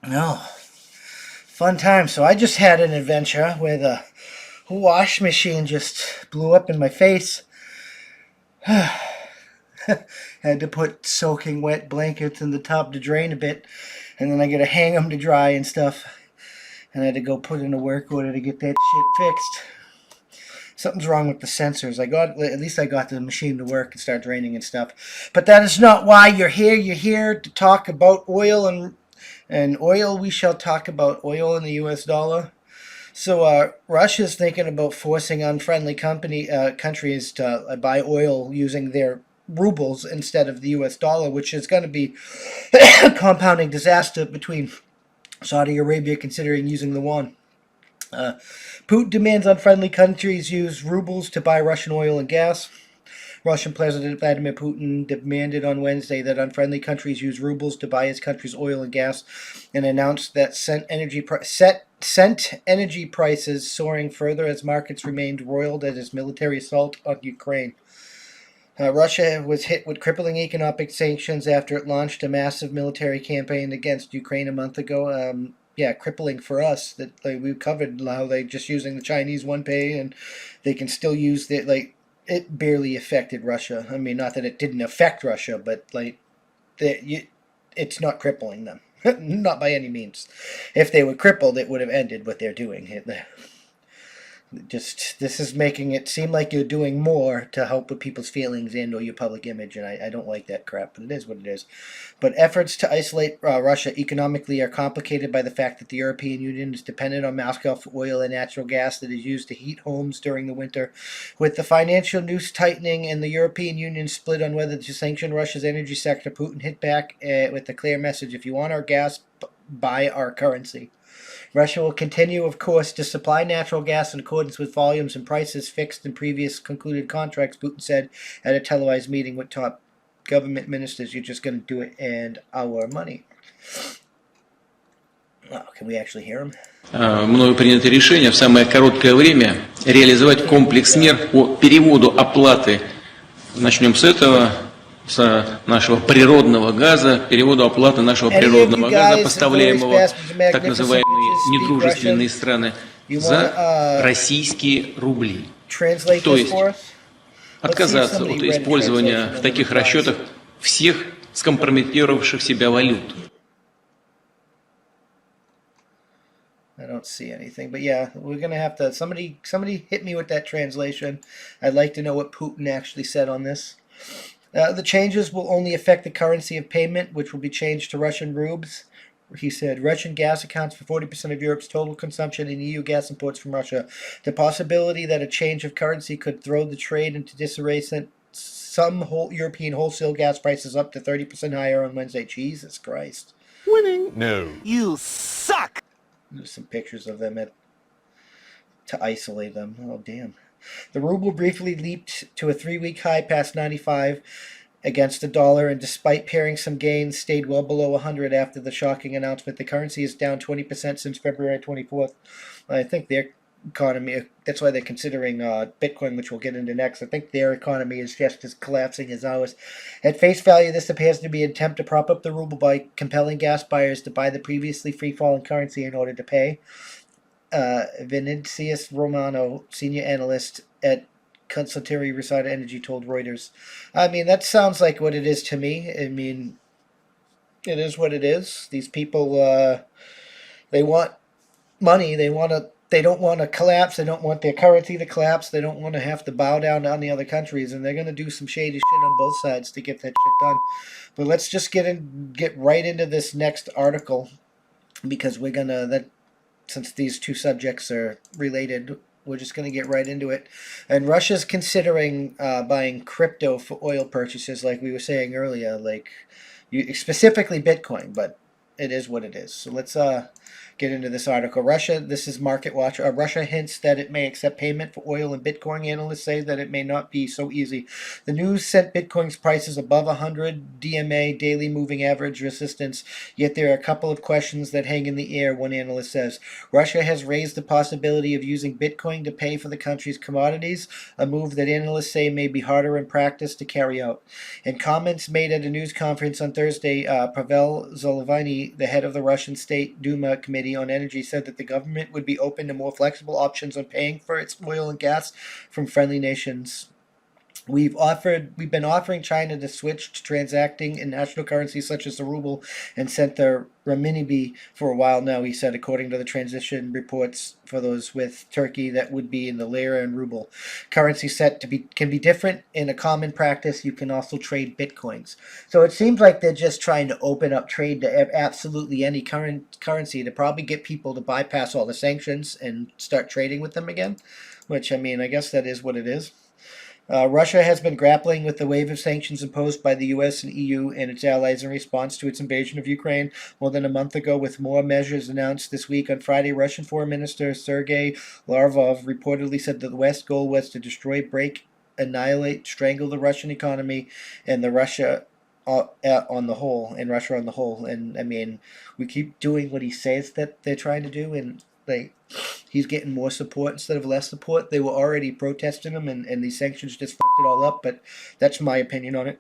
No, fun time. So I just had an adventure where the wash machine just blew up in my face. Had to put soaking wet blankets in the tub to drain a bit, and then I got to hang them to dry and stuff. And I had to go put in a work order to get that shit fixed. Something's wrong with the sensors. At least I got the machine to work and start draining and stuff. But that is not why you're here. You're here to talk about oil and oil. We shall talk about oil and the U.S. dollar. So Russia's thinking about forcing unfriendly countries to buy oil using their rubles instead of the U.S. dollar, which is going to be a compounding disaster between Saudi Arabia considering using the yuan. Putin demands unfriendly countries use rubles to buy Russian oil and gas. Russian President Vladimir Putin demanded on Wednesday that unfriendly countries use rubles to buy his country's oil and gas, and announced that sent energy prices soaring further as markets remained roiled at his military assault on Ukraine. Russia was hit with crippling economic sanctions after it launched a massive military campaign against Ukraine a month ago. Crippling for us. That we covered how they just using the Chinese one pay, and they can still use it barely affected Russia. I mean, not that it didn't affect Russia, but it's not crippling them. Not by any means. If they were crippled, it would have ended what they're doing. This is making it seem like you're doing more to help with people's feelings and or your public image, and I don't like that crap, but it is what it is. But efforts to isolate Russia economically are complicated by the fact that the European Union is dependent on Moscow for oil and natural gas that is used to heat homes during the winter. With the financial noose tightening and the European Union split on whether to sanction Russia's energy sector, Putin hit back with a clear message: if you want our gas, buy our currency. Russia will continue, of course, to supply natural gas in accordance with volumes and prices fixed in previous concluded contracts, Putin said at a televised meeting with top government ministers. You're just going to do it and our money. Oh, can we actually hear him? Мною принято решение в самое короткое время реализовать комплекс мер по переводу оплаты. Начнем с этого. С нашего природного газа, переводу оплаты нашего природного газа, поставляемого в так называемые недружественные страны, за российские рубли. То есть отказаться от использования в таких расчетах всех скомпрометировавших себя валют. I don't see anything, but yeah, we're gonna have to. Somebody hit me with that translation. I'd like to know what Putin actually said on this. The changes will only affect the currency of payment, which will be changed to Russian rubles. He said Russian gas accounts for 40% of Europe's total consumption in EU gas imports from Russia. The possibility that a change of currency could throw the trade into disarray sent some European wholesale gas prices up to 30% higher on Wednesday. Jesus Christ. Winning. No. You suck. There's some pictures of them to isolate them. Oh, damn. The ruble briefly leaped to a 3-week high past 95 against the dollar, and despite pairing some gains, stayed well below 100 after the shocking announcement. The currency is down 20% since February 24th. I think their economy, that's why they're considering Bitcoin, which we'll get into next. I think their economy is just as collapsing as ours. At face value, this appears to be an attempt to prop up the ruble by compelling gas buyers to buy the previously free-falling currency in order to pay. Vinicius Romano, senior analyst at Consultory Resada Energy, told Reuters. I mean, that sounds like what it is to me. I mean, it is what it is. These people, they want money. They don't want to collapse. They don't want their currency to collapse. They don't want to have to bow down on the other countries, and they're going to do some shady shit on both sides to get that shit done. But let's just get right into this next article, because we're gonna since these two subjects are related, we're just going to get right into it. And Russia's considering buying crypto for oil purchases, like we were saying earlier, specifically Bitcoin, but it is what it is. So let's get into this article. Russia, this is Market Watch. Russia hints that it may accept payment for oil and Bitcoin. Analysts say that it may not be so easy. The news sent Bitcoin's prices above 100 DMA, daily moving average resistance, yet there are a couple of questions that hang in the air, one analyst says. Russia has raised the possibility of using Bitcoin to pay for the country's commodities, a move that analysts say may be harder in practice to carry out. In comments made at a news conference on Thursday, Pavel Zelensky, the head of the Russian State Duma Committee on Energy, said that the government would be open to more flexible options on paying for its oil and gas from friendly nations. We've been offering China to switch to transacting in national currencies such as the ruble and sent the renminbi for a while now, he said, according to the transition reports for those with Turkey that would be in the lira and ruble. Currency can be different in a common practice. You can also trade bitcoins. So it seems like they're just trying to open up trade to absolutely any current currency to probably get people to bypass all the sanctions and start trading with them again, which, I mean, I guess that is what it is. Russia has been grappling with the wave of sanctions imposed by the U.S. and EU and its allies in response to its invasion of Ukraine more than a month ago, with more measures announced this week. On Friday, Russian Foreign Minister Sergei Lavrov reportedly said that the West's goal was to destroy, break, annihilate, strangle the Russian economy and the Russia on the whole, and Russia on the whole. And I mean, we keep doing what he says that they're trying to do, and he's getting more support instead of less support. They were already protesting him, and these sanctions just fucked it all up, but that's my opinion on it.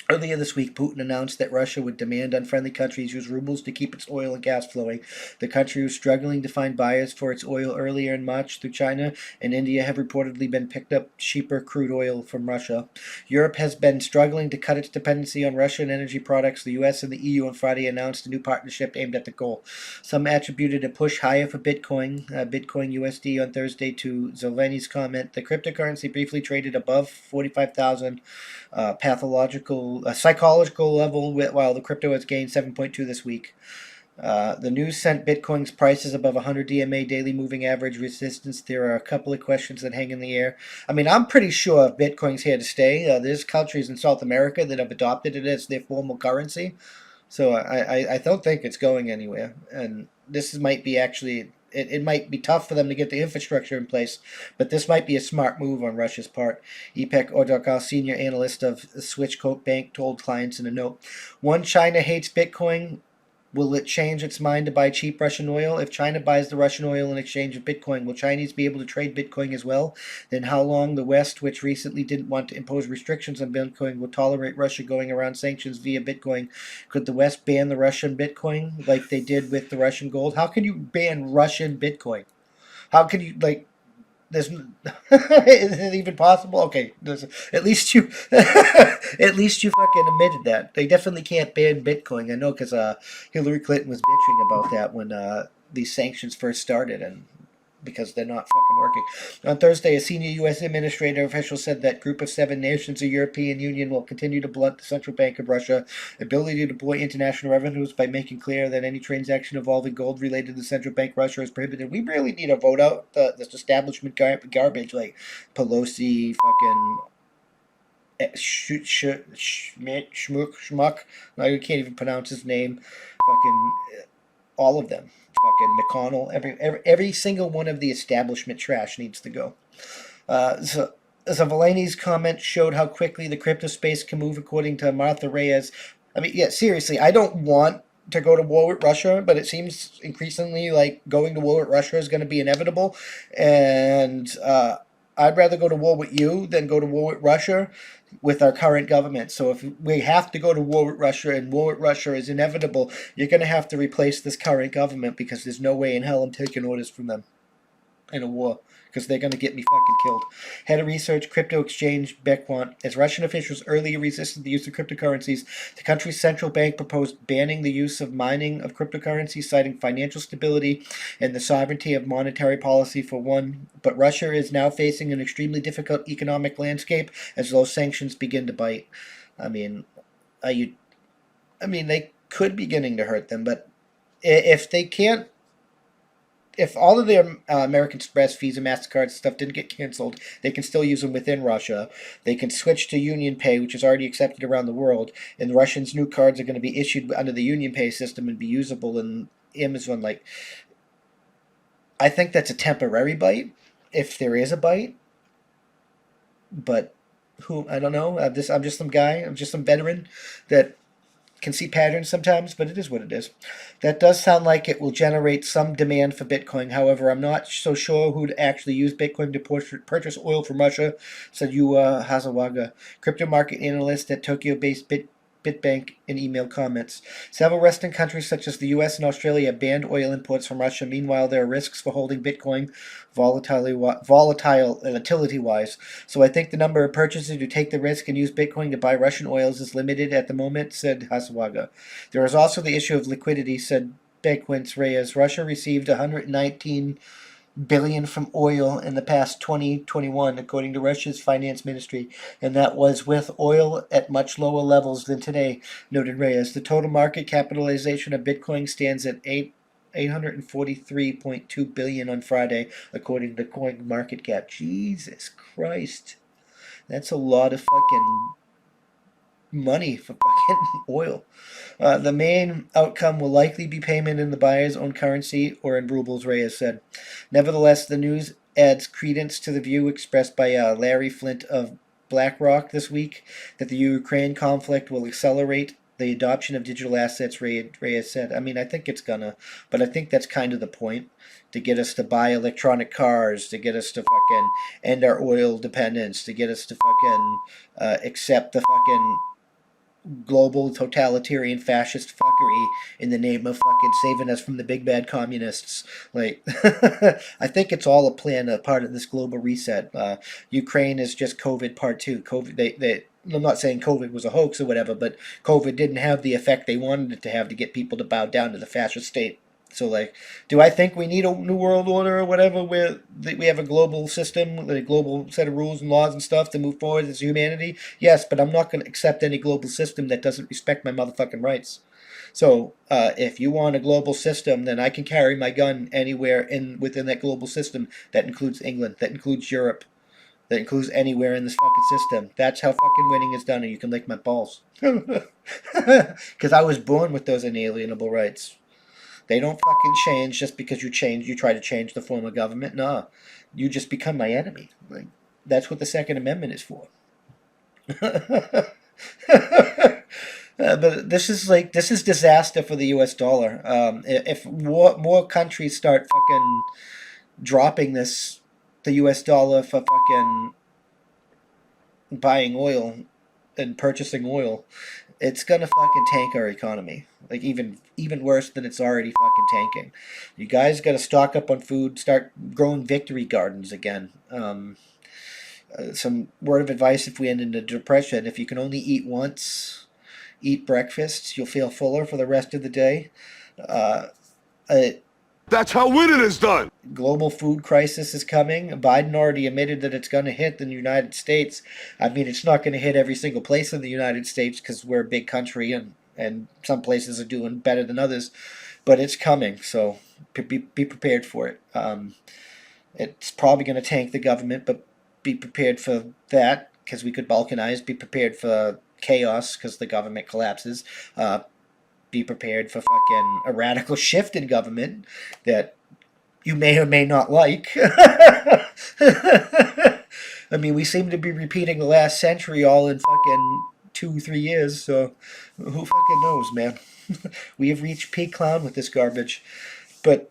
Earlier this week, Putin announced that Russia would demand unfriendly countries use rubles to keep its oil and gas flowing. The country was struggling to find buyers for its oil earlier in March through China, and India have reportedly been picked up cheaper crude oil from Russia. Europe has been struggling to cut its dependency on Russian energy products. The U.S. and the EU on Friday announced a new partnership aimed at the goal. Some attributed a push higher for Bitcoin, Bitcoin USD on Thursday, to Zelensky's comment. The cryptocurrency briefly traded above 45,000 psychological level, while the crypto has gained 7.2 this week. The news sent Bitcoin's prices above 100 DMA, daily moving average resistance. There are a couple of questions that hang in the air. I mean, I'm pretty sure Bitcoin's here to stay. There's countries in South America that have adopted it as their formal currency. So I don't think it's going anywhere. And this might be actually... It might be tough for them to get the infrastructure in place, but this might be a smart move on Russia's part. Ipek Odorkal, senior analyst of Switchcoat Bank, told clients in a note. One, China hates Bitcoin. Will it change its mind to buy cheap Russian oil? If China buys the Russian oil in exchange of Bitcoin, will Chinese be able to trade Bitcoin as well? Then how long the West, which recently didn't want to impose restrictions on Bitcoin, will tolerate Russia going around sanctions via Bitcoin? Could the West ban the Russian Bitcoin like they did with the Russian gold? How can you ban Russian Bitcoin? How can you, is it even possible? Okay, at least you at least you fucking admitted that. They definitely can't ban Bitcoin. I know, because Hillary Clinton was bitching about that when these sanctions first started, and because they're not fucking working. On Thursday, a senior U.S. administrator official said that Group of 7 nations, the European Union, will continue to blunt the Central Bank of Russia's ability to deploy international revenues by making clear that any transaction involving gold related to the Central Bank Russia is prohibited. We really need to vote out this establishment garbage like Pelosi, fucking Schmuck. I can't even pronounce his name. Fucking all of them. Fucking McConnell. Every single one of the establishment trash needs to go. So Zelensky's comment showed how quickly the crypto space can move, according to Martha Reyes. I mean, yeah, seriously, I don't want to go to war with Russia, but it seems increasingly like going to war with Russia is going to be inevitable. And I'd rather go to war with you than go to war with Russia with our current government. So if we have to go to war with Russia, and war with Russia is inevitable, you're going to have to replace this current government, because there's no way in hell I'm taking orders from them in a war, because they're going to get me fucking killed. Head of research, crypto exchange Bequant. As Russian officials earlier resisted the use of cryptocurrencies, the country's central bank proposed banning the use of mining of cryptocurrencies, citing financial stability and the sovereignty of monetary policy for one. But Russia is now facing an extremely difficult economic landscape as those sanctions begin to bite. I mean, they could be beginning to hurt them, but if they can't, if all of their American Express, Visa, MasterCard stuff didn't get canceled, they can still use them within Russia. They can switch to Union Pay, which is already accepted around the world, and the Russians' new cards are going to be issued under the Union Pay system and be usable in Amazon, like I think that's a temporary bite, if there is a bite. But who I don't know. I'm just some guy. I'm just some veteran that can see patterns sometimes, but it is what it is. That does sound like it will generate some demand for Bitcoin. However, I'm not so sure who'd actually use Bitcoin to purchase oil from Russia, said Yuya Hazawaga, crypto market analyst at Tokyo-based BitBank, in email comments. Several Western countries such as the US and Australia have banned oil imports from Russia. Meanwhile, there are risks for holding Bitcoin volatility-wise. So I think the number of purchasers who take the risk and use Bitcoin to buy Russian oils is limited at the moment, said Hasawaga. There is also the issue of liquidity, said Bequince Reyes. Russia received 119 billion from oil in the past 2021, according to Russia's finance ministry, and that was with oil at much lower levels than today, noted Reyes. The total market capitalization of Bitcoin stands at 843.2 billion on Friday, according to CoinMarketCap. Jesus Christ. That's a lot of fucking money for fucking oil. The main outcome will likely be payment in the buyer's own currency or in rubles, Reyes said. Nevertheless, the news adds credence to the view expressed by Larry Flint of BlackRock this week that the Ukraine conflict will accelerate the adoption of digital assets, Reyes said. I mean, I think it's gonna, but I think that's kind of the point, to get us to buy electronic cars, to get us to fucking end our oil dependence, to get us to fucking accept the fucking global totalitarian fascist fuckery in the name of fucking saving us from the big bad communists. Like, I think it's all a plan, a part of this global reset. Ukraine is just COVID part two. I'm not saying COVID was a hoax or whatever, but COVID didn't have the effect they wanted it to have to get people to bow down to the fascist state. So, like, do I think we need a new world order or whatever where we have a global system, a global set of rules and laws and stuff to move forward as humanity? Yes, but I'm not going to accept any global system that doesn't respect my motherfucking rights. So, if you want a global system, then I can carry my gun anywhere within that global system. That includes England. That includes Europe. That includes anywhere in this fucking system. That's how fucking winning is done, and you can lick my balls. Because I was born with those inalienable rights. They don't fucking change just because you try to change the form of government. Nah, you just become my enemy. Like, that's what the Second Amendment is for. But this is disaster for the U.S. dollar. If more countries start fucking dropping the U.S. dollar for fucking buying oil and purchasing oil, it's gonna fucking tank our economy. Like, even worse than it's already fucking tanking. You guys gotta stock up on food, start growing victory gardens again. Some word of advice if we end in a depression: if you can only eat once, eat breakfast, you'll feel fuller for the rest of the day. That's how winning is done. Global food crisis is coming. Biden already admitted that it's going to hit the United States. I mean, it's not going to hit every single place in the United States because we're a big country and some places are doing better than others, but it's coming. So be prepared for it. It's probably going to tank the government, but be prepared for that because we could balkanize. Be prepared for chaos because the government collapses. Be prepared for fucking a radical shift in government that you may or may not like. I mean, we seem to be repeating the last century all in fucking 2-3 years, so who fucking knows, man? We have reached peak clown with this garbage. But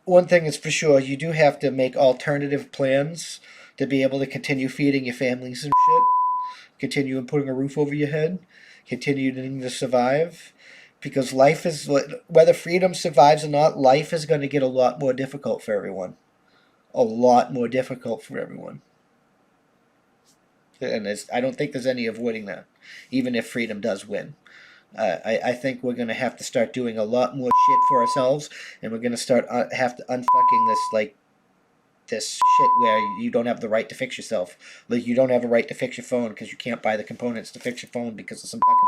one thing is for sure, you do have to make alternative plans to be able to continue feeding your families and shit, continue putting a roof over your head, continuing to survive, because life is, whether freedom survives or not, life is going to get a lot more difficult for everyone. A lot more difficult for everyone. And I don't think there's any avoiding that, even if freedom does win. I think we're going to have to start doing a lot more shit for ourselves, and we're going to have to unfucking this shit where you don't have the right to fix yourself. Like, you don't have a right to fix your phone because you can't buy the components to fix your phone because of some fucking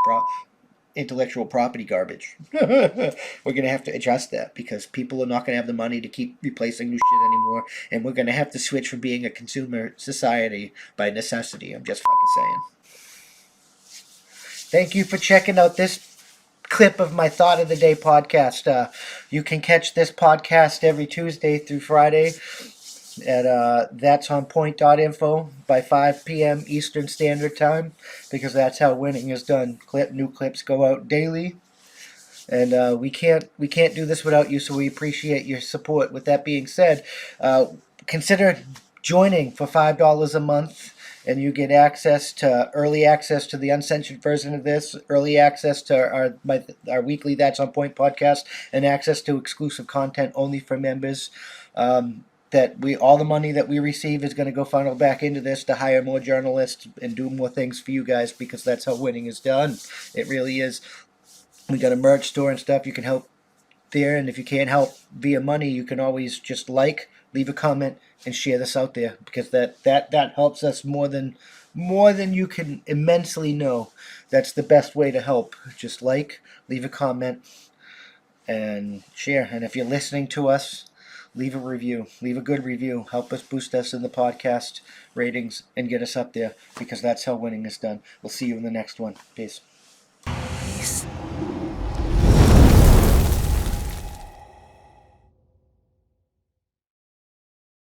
intellectual property garbage. We're going to have to adjust that because people are not going to have the money to keep replacing new shit anymore, and we're going to have to switch from being a consumer society by necessity. I'm just fucking saying. Thank you for checking out this clip of my Thought of the Day podcast. You can catch this podcast every Tuesday through Friday at that'sonpoint.info by 5 p.m. Eastern Standard Time, because that's how winning is done. New clips go out daily, and we can't do this without you, so we appreciate your support. With that being said, consider joining for $5 a month, and you get early access to the uncensored version of this, early access to our weekly That's On Point podcast, and access to exclusive content only for members. All the money that we receive is going to go funnel back into this to hire more journalists and do more things for you guys, because that's how winning is done. It really is. We got a merch store and stuff. You can help there, and if you can't help via money, you can always just leave a comment, and share this out there, because that helps us more than you can immensely know. That's the best way to help. Just leave a comment, and share. And if you're listening to us, leave a review. Leave a good review. Help us boost us in the podcast ratings and get us up there, because that's how winning is done. We'll see you in the next one. Peace.